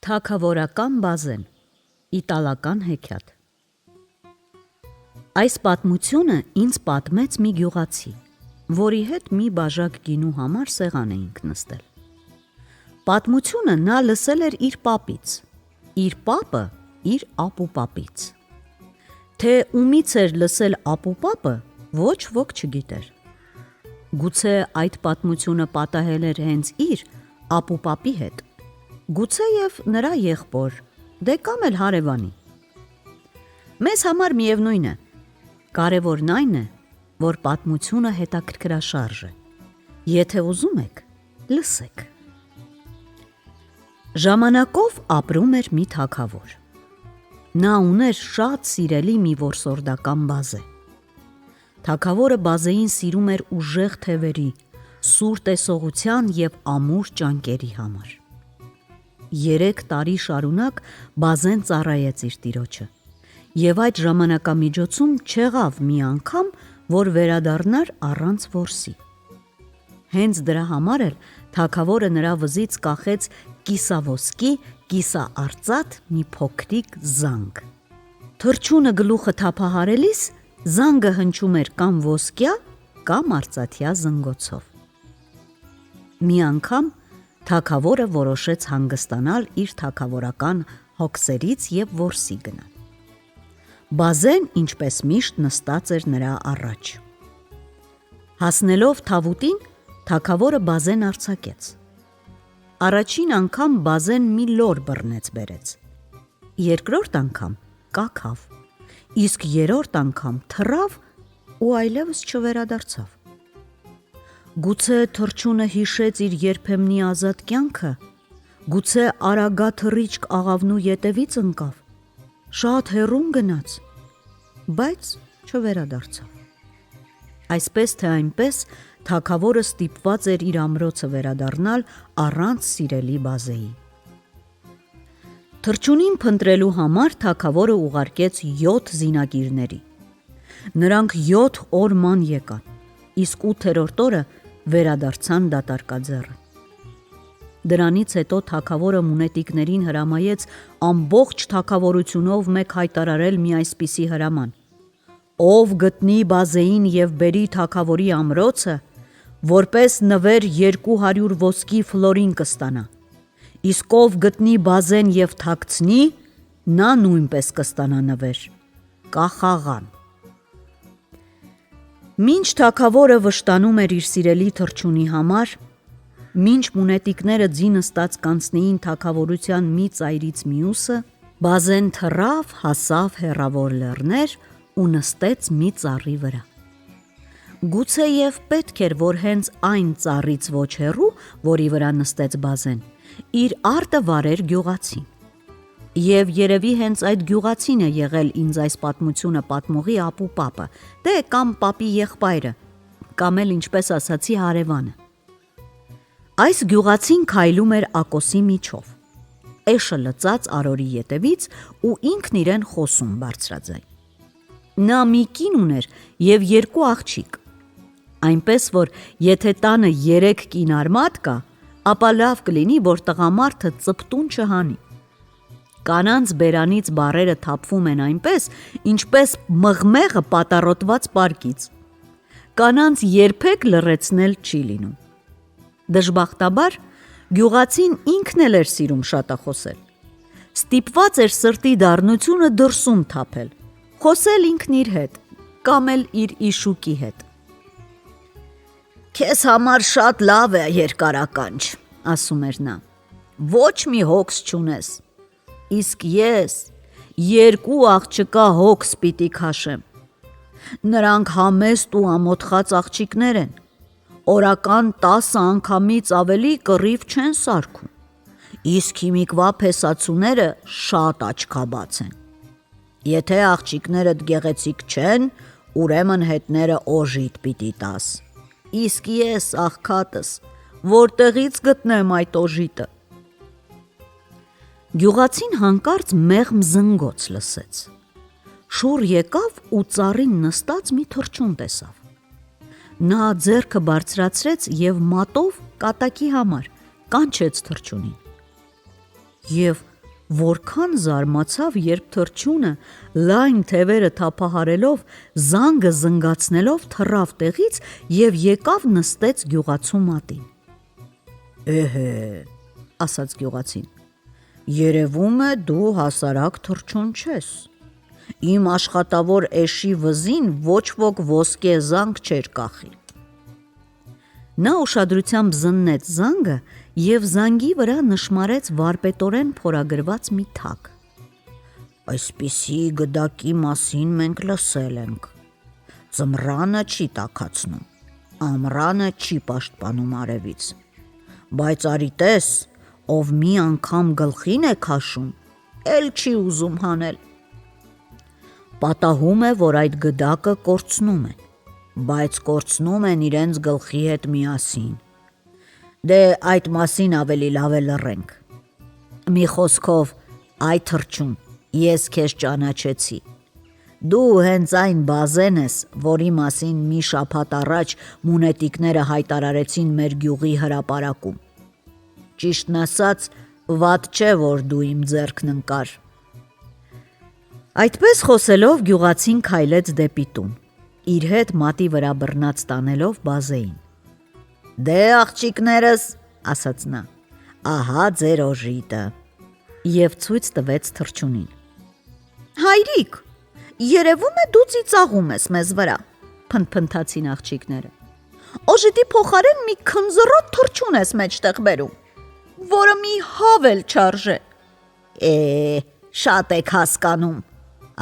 Թագավորական բազեն, իտալական հեքիաթ։ Այս պատմությունը ինձ պատմեց մի գյուղացի, որի հետ մի բաժակ գինու համար սեղան էինք նստել։ Պատմությունը նա լսել էր իր պապից, իր պապը իր ապուպապից։ Թե ումից էր լսել ապուպապը, ոչ ոք չգիտեր։ Գուցե այդ պատմությունը պատահել էր հենց իր ապուպապի հետ, գուցե և նրա եղբոր, դե կամ էլ հարևանի։ Մեզ համար միևնույն է, կարևորն այն է, որ պատմությունը հետաքրքրաշարժ է։ Եթե ուզում եք, լսեք։ Ժամանակով ապրում էր մի թագավոր։ Նա ուներ շատ սիրելի մի որսորդական բազե։ Թագավորը բազեին սիրում էր ուժեղ թևերի, սուր տեսողության և ամուր ճանկերի համար։ 3 տարի շարունակ բազեն ծառայեց իր տիրոջը, և այդ ժամանակամիջոցում չեղավ մի անգամ, որ վերադառնար առանց որսի։ Հենց դրա համար էլ թագավորը նրա վզից կախեց կիսավորսկի, կիսաարծաթ մի փոքրիկ զանգ։ Թռչունը գլուխը թափահարելիս զանգը հնչում էր կամ ոսկյա, կամ արծաթյա զնգոցով։ Մի անգամ թագավորը որոշեց հանգստանալ իր թագավորական հոգսերից և որսի գնալ։ Բազեն, ինչպես միշտ, նստած էր նրա առաջ։ Հասնելով թավուտին, թագավորը բազեն արձակեց։ Առաջին անգամ բազեն մի լոր բռնեց բերեց, երկրորդ անգամ կաքավ, իսկ երրորդ անգամ թռավ ու այլևս չվերադարձավ։ Գուցե թռչունը հիշեց իր երբեմնի ազատ կյանքը, գուցե արագա թռիչք աղավնու ետևից ընկավ, շատ հեռուն գնաց, բայց չվերադարձավ։ Այսպես թե այնպես թագավորը ստիպված էր իր ամրոցը վերադառնալ առանց սիրելի բազեի։ Թռչունին փնտրելու համար թագավորը ուղարկեց 7 զինագիրների։ Նրանք 7 օր ման եկան, իսկ 8-րդ օրը վերադարձան դատարկաձեռը։ Դրանից հետո թագավորը մունետիկներին հրամայեց ամբողջ թագավորությունով մեկ հայտարարել մի այսպիսի հրաման. ով գտնի բազեին և բերի թագավորի ամրոցը, որպես նվեր 200 ոսկի ֆլորին կստանա, իսկ ով գտնի բազեն և թաքցնի, նա նույնպես կստանա նվեր, կախաղան։ Մինչ թագավորը վշտանում էր իր սիրելի թռչունի համար, մինչ մունետիկները ձինը ստած կանցնեին թագավորության մի ծայրից մյուսը, բազեն թռավ, հասավ հեռավոր լեռներ ու նստեց մի ծառի վրա։ Գուցե և պետք էր, որ հենց այն ծառից ոչ հեռու, որի վրա նստեց բազեն, իր արտը վարեր գյուղացին։ Եվ երևի հենց այդ գյուղացին է եղել ինձ այս պատմությունը պատմողի ապուպապը, դե կամ պապի եղբայրը, կամ էլ ինչպես ասացի հարևանը։ Այս գյուղացին քայլում էր ակոսի միջով, էշը լծած արորի ետևից ու ինքն իրեն խոսում բարձրաձայն։ Նա մի կին ուներ և 2 աղջիկ, այնպես որ եթե տանը 3 կին արմատ կա, ապա լավ կլինի, որ տղամարդը ծպտուն չհանի։ Կանանց բերանից բառերը թափվում են այնպես, ինչպես մղմեղը պատառոտված պարկից։ Կանանց երբեք լռեցնել չի լինում։ Դժբախտաբար, գյուղացին ինքն էլ էր սիրում շատախոսել։ Ստիպված էր սրտի դառնությունը դրսում թափել, խոսել ինքն իր հետ, կամ էլ իր իշուկի հետ։ «Քեզ համար շատ լավ է երկարականջ», ասում էր նա, «ոչ մի հոգս չունես, իսկ ես 2 աղջկա հոգս պիտի քաշեմ։ Նրանք համեստ ու ամոթխած աղջիկներ են, օրական 10 անգամից ավելի կռիվ չեն սարքում, իսկ հիմիկվա փեսացուները շատ աչքաբաց են։ Եթե աղջիկներդ գեղեցիկ չեն, ուրեմն հետները օժիտ պիտի տաս, իսկ ես, աղքատս, որտեղից գտնեմ այդ օժիտը»։ Գյուղացին հանկարծ մեղմ զնգոց լսեց։ Շուռ եկավ ու ծառին նստած մի թռչուն տեսավ։ Նա ձեռքը բարձրացրեց և մատով կատակի համար կանչեց թռչունին։ Եվ Որքան զարմացավ, երբ թռչյունը լայն թևերը թափահարելով, զանգը զնգացնելով թռավ տեղից և եկավ նստեց գյուղացու մատին։ «Էհե», ասաց գյուղացին, «երևում է դու հասարակ թռչուն չես։ Իմ աշխատավոր էշի վզին ոչ ոք ոսկե զանգ չէր կախի»։ Նա ուշադրությամբ զննեց զանգը և զանգի վրա նշմարեց վարպետորեն փորագրված մի թագ։ «Այսպիսի գդակի մասին մենք լսել ենք. ձմռանը չի տաքացնում, ամռանը չի պաշտպանում արևից, բայց արի տես, ով մի անգամ գլխին է քաշում, էլ չի ուզում հանել։ Պատահում է, որ այդ գդակը կորցնում են, բայց կորցնում են իրենց գլխի հետ միասին։ Դե այդ մասին ավելի լավ է լռենք։ Մի խոսքով, այ թռչուն, ես քեզ ճանաչեցի։ Դու հենց այն բազեն ես, որի մասին մի շաբաթ առաջ մունետիկները հայտարարեցին մեր գյուղի հրապարակում։ Ճիշտն ասած, վատ չէ, որ դու իմ ձեռքն ընկար։ Այդպես խոսելով գյուղացին քայլեց դեպի տուն, իր հետ մատի վրա բռնած տանելով բազեին։ Դե աղջիկներս, ասաց նա, ահա ձեր օժիտը, և ցույց տվեց թռչունին։ Հայրիկ, երևում է դու ծիծաղում ես մեզ վրա, փնթփնթացին աղջիկները։ Օժիտի փոխարեն մի քնձռոտ թռչուն ես մեջտեղ բերում, որը մի հավ էլ չարժե։ Շատ եք հասկանում,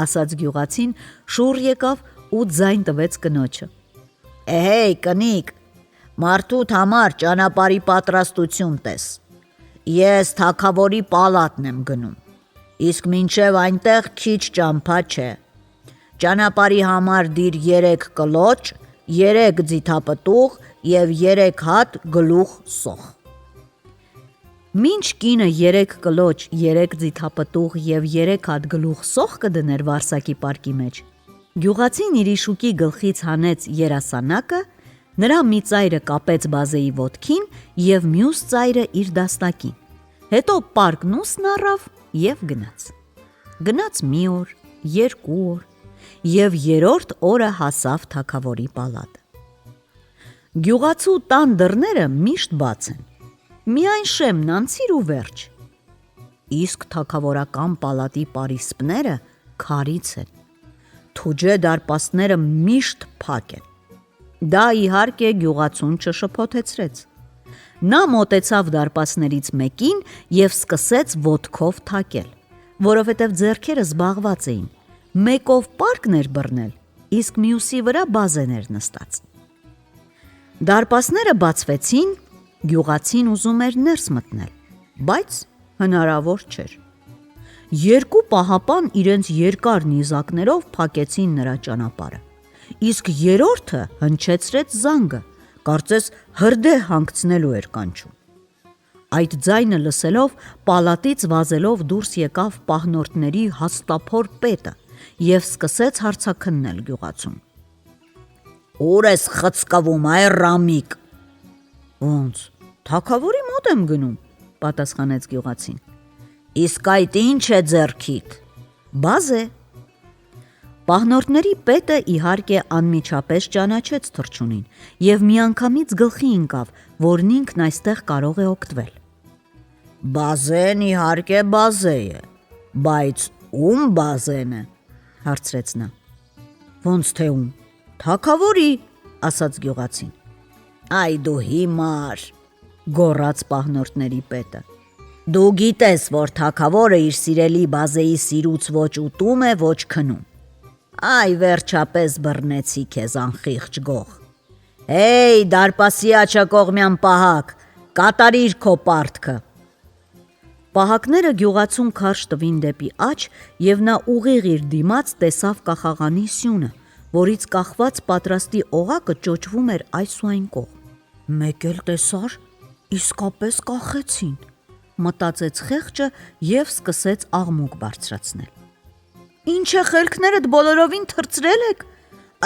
ասաց գյուղացին, շուռ եկավ ու ձայն տվեց կնոջը։ Էհեյ կնիկ, մարդուդ համար ճանապարհի պատրաստություն տես։ Ես թագավորի պալատն եմ գնում, իսկ մինչև այնտեղ քիչ ճամփա չէ։ Ճանապարհի համար դիր 3 կլոճ, 3 ձիթապտուղ և 3 հատ գլուխ սոխ։ Մինչ կինը 3 կլոճ, 3 ձիթապտուղ և 3 հատ գլուխ սոխ կդներ Վարսակի պարկի մեջ, գյուղացին իր իշուկի գլխից հանեց երասանակը, նրա մի ծայրը կապեց բազեի ոտքին և մյուս ծայրը իր դաստակին, հետո պարկնուսն առավ և գնաց։ Գնաց մի օր, 2 օր և 3-րդ օրը հասավ թագավորի պալատը։ Գյուղացու տան դռները միշտ բաց են, միայն շեմն անցիր ու վերջ։ Իսկ թագավորական պալատի պարիսպները քարից են, թուջե դարպասները միշտ փակ են։ Դա իհարկե գյուղացուն չշփոթեցրեց։ Նա մոտեցավ դարպասներից մեկին և սկսեց ոտքով թակել, որովհետև ձեռքերը զբաղված էին, մեկով պարկն էր բռնել, իսկ մյուսի վրա բազեն էր նստած։ Դարպասները բացվեցին, գյուղացին ուզում էր ներս մտնել, բայց հնարավոր չէր։ 2 պահապան իրենց երկար նիզակներով փակեցին նրա ճանապարհը, իսկ 3-րդը հնչեցրեց զանգը, կարծես հրդեհ հանգցնելու էր կանչում։ Այդ ձայնը լսելով, պալատից վազելով դուրս եկավ պահնորդների հաստափոր պետը և սկսեց հարցաքննել գյուղացուն։ Ուր ես խցկվում, այ ռամիկ։ Ոնց, թագավորի մոտ եմ գնում, պատասխանեց գյուղացին։ Իսկ այդ ինչ է ձեռքիդ։ Բազե։ Պահնորդների պետը իհարկե անմիջապես ճանաչեց թռչունին և միանգամից գլխի ընկավ, որն ինքն այստեղ կարող է օգտվել։ Բազեն իհարկե բազե է, բայց ում բազեն է, հարցրեց նա։ Ոնց թե ում, թագավորի, ասաց գյուղացին։ Այ դու հիմար, գոռաց պահնորդների պետը։ Դու գիտես, որ թագավորը իր սիրելի բազեի սիրուց ոչ ուտում է, ոչ քնում։ Այ վերջապես բռնեցի քեզ անխիղճ գող։ Հեյ, դարպասի աջակողմյան պահակ, կատարիր քո պարտքը։ Պահակները գյուղացուն քարշ տվին դեպի աջ և նա ուղիղ իր դիմաց տեսավ կախաղանի սյունը, որից կախված պատրաստի օղակը ճոճվում էր այս ու այն կողմ։ Մեկ էլ տեսար, իսկապես կախեցին, մտածեց խեղճը և սկսեց աղմուկ բարձրացնել։ Ինչ է խելքներդ բոլորովին թռցրել եք,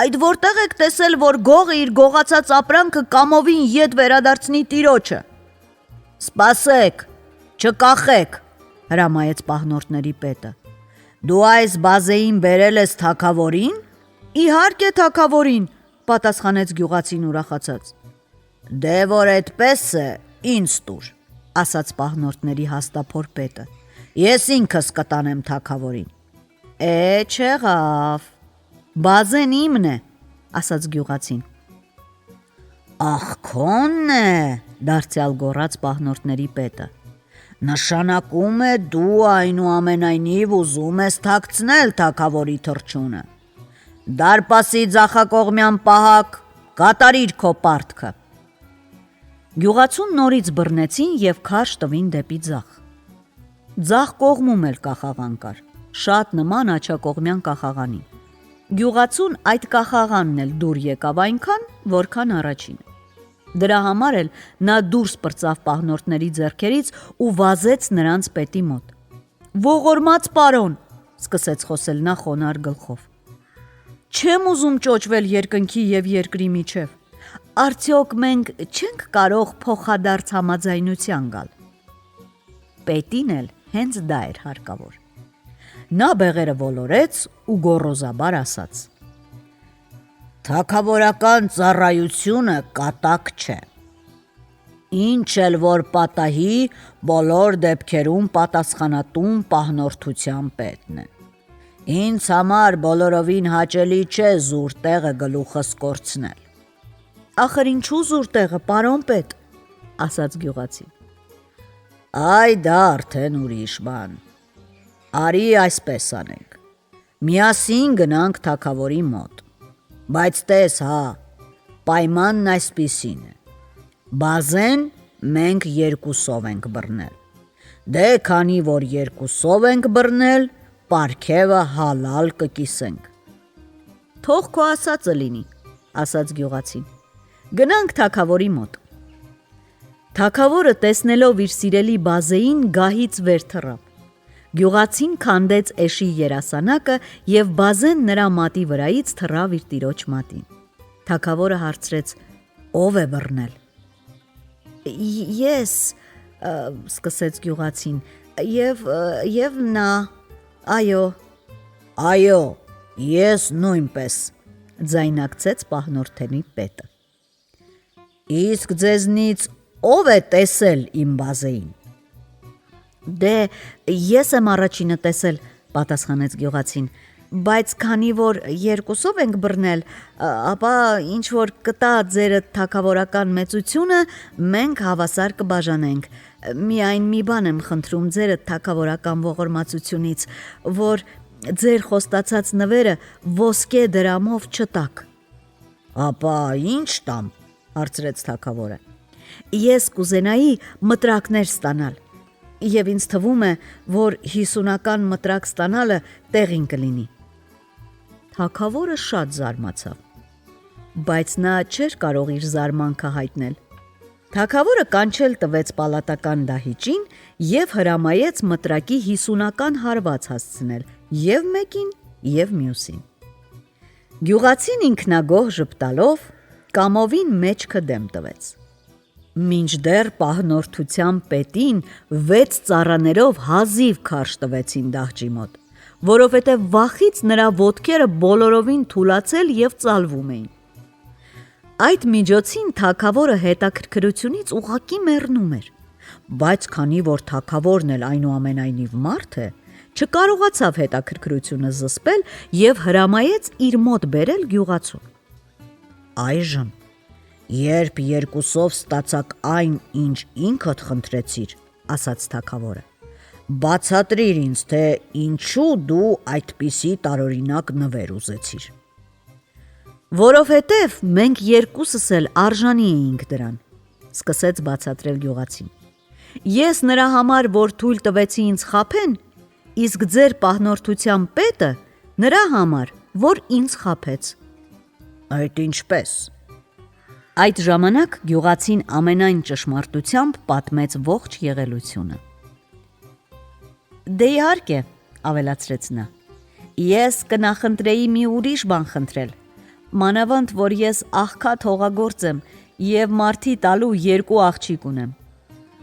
այդ որտեղ եք տեսել, որ գողը իր գողացած ապրանքը կամովին ետ վերադարձնի տիրոջը։ Սպասեք, չկախեք, հրամայեց պահնորդների պետը։ Դու այս բազեին բերել ես թագավորին։ Իհարկե թագավորին, պատասխանեց գյուղացին ուրախացած։ Դե որ այդպես է, ինձ տուր, ասաց պահնորդների հաստափոր պետը։ Ես ինքս կտանեմ թագավորին։ Չեղավ, բազեն իմն է, ասաց գյուղացին։ Ախ քոնն է, դարձյալ գոռաց պահնորդների պետը։ Նշանակում է դու այնուամենայնիվ ուզում ես թաքցնել թագավորի թռչունը։ Դարպասի ձախակողմյան պահակ, կատարիր քո պարտքը։ Գյուղացուն նորից բռնեցին եւ քարշ տվին դեպի ձախ։ Ձախ կողմում էլ կախաղան կար, շատ նման աջակողմյան կախաղանի։ Գյուղացուն այդ կախաղանն էլ դուր եկավ այնքան, որքան առաջինը։ Դրա համար էլ նա դուրս պրծավ պահնորդների ձեռքերից ու վազեց նրանց պետի մոտ։ Ողորմած պարոն, սկսեց խոսել նա խոնար գլխով։ Չեմ ուզում ճոճվել երկնքի եւ երկրի միջև։ Արդյոք մենք չենք կարող փոխադարձ համաձայնության գալ։ Պետին էլ հենց դա էր հարկավոր։ Նա բեղերը ոլորեց ու գոռոզաբար ասաց. Թագավորական ծառայությունը կատակ չէ։ Ինչ էլ որ պատահի, բոլոր դեպքերում պատասխանատուն պահնորդության պետն է։ Ինձ համար բոլորովին հաճելի չէ զուր տեղը գլուխս կորցնել։ Ախր ինչու զուր տեղը, պարոն պետ, ասաց գյուղացին։ Այ դա արդեն ուրիշ բան։ Արի այսպես անենք։ Միասին գնանք թագավորի մոտ։ Բայց տես հա, պայմանն այսպիսին է։ Բազեն մենք երկուսով ենք բռնել։ Դե քանի որ երկուսով ենք բռնել, պարգևը հալալ կկիսենք։ Թող քո ասածը լինի, ասաց գյուղացին։ Գնանք թագավորի մոտ։ Թագավորը տեսնելով իր սիրելի բազեին գահից վեր թռավ։ Գյուղացին քանդեց էշի երասանակը եւ բազեն նրա մատի վրայից թռավ իր տիրոջ մատին։ Թագավորը հարցրեց. Ով է բռնել։ Ես, սկսեց գյուղացին, եւ նա, այո, ես նույնպես, ձայնակցեց պահնորդների պետը։ Իսկ ձեզնից ով է տեսել իմ բազեին։ Դե ես եմ առաջինը տեսել, պատասխանեց գյուղացին, բայց քանի որ երկուսով ենք բռնել, ապա ինչ որ կտա ձեր թագավորական մեծությունը, մենք հավասար կբաժանենք։ Միայն մի բան եմ խնդրում ձեր թագավորական ողորմածությունից, որ ձեր խոստացած նվերը ոսկե դրամով չտաք։ Ապա ինչ տամ, հարցրեց թագավորը։ Ես կուզենայի մտրակներ ստանալ։ Եվ ինձ թվում է, որ 50-ական մտրակ ստանալը տեղին կլինի։ Թագավորը շատ զարմացավ, բայց նա չէր կարող իր զարմանքը հայտնել։ Թագավորը կանչել տվեց պալատական դահիճին եւ հրամայեց մտրակի 50-ական հարված հասցնել եւ մեկին եւ մյուսին։ Գյուղացին ինքնագոհ ժպտալով կամովին մեջքը դեմ տվեց։ Մինչդեռ պահնորդության պետին 6 ծառաներով հազիվ քարշ տվեցին դահճի մոտ, որովհետև վախից նրա ոտքերը բոլորովին թուլացել եւ ծալվում էին։ Այդ միջոցին թագավորը հետաքրքրությունից ուղղակի մեռնում էր, բայց քանի որ թագավորն էլ այնուամենայնիվ մարդ է, չկարողացավ հետաքրքրությունը զսպել եւ հրամայեց իր մոտ բերել գյուղացուն։ Այժմ երբ երկուսով ստացակ այն, ինչ ինքդ խնդրեցիր, ասաց թագավորը, բացատրիր ինձ, թե ինչու դու այդպիսի տարօրինակ նվեր ուզեցիր։ Որովհետև մենք երկուսս էլ արժանի էինք դրան, սկսեց բացատրել գյուղացին։ Ես նրա համար, որ թույլ տվեցի ինձ խաբեն, իսկ ձեր պահնորդության պետը նրա համար, որ ինձ խաբեց։ Այդ ինչպես։ Այդ ժամանակ գյուղացին ամենայն ճշմարտությամբ պատմեց ողջ եղելությունը։ Դե իհարկե, ավելացրեց նա, ես կնախընտրեի մի ուրիշ բան խնդրել, մանավանդ, որ ես աղքատ հողագործ եմ և մարդի տալու 2 աղջիկ ունեմ։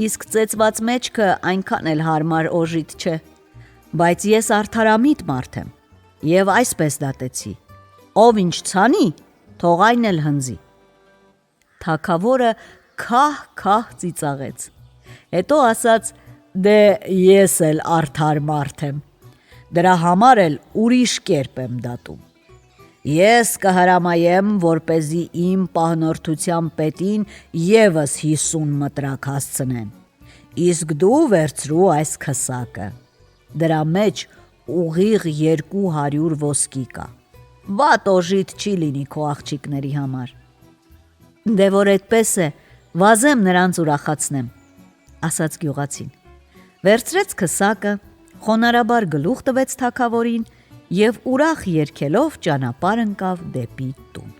իսկ ծեծված մեջքը այնքան էլ հարմար օժիտ չէ, բայց ես արդարամիտ մարդ եմ և այսպես դատեցի. ով ինչ ցանի, թող այն էլ հնձի։ Թագավորը քահ ծիծաղեց, հետո ասաց. դե ես էլ արդար մարդ եմ, դրա համար էլ ուրիշ կերպ եմ դատում։ Ես կհրամայեմ, որպեսզի իմ պահնորդության պետին ևս 50 մտրակ հասցնեն, իսկ դու վերցրու այս քսակը, դրա մեջ ուղիղ 200 ոսկի կա, վատ օժիտ չի լինի քո աղջիկների համար։ Դե որ այդպես է, վազեմ նրանց ուրախացնեմ, ասաց գյուղացին, վերցրեց քսակը, խոնարհաբար գլուխ տվեց թագավորին և ուրախ երգելով ճանապարհ ընկավ դեպի տուն։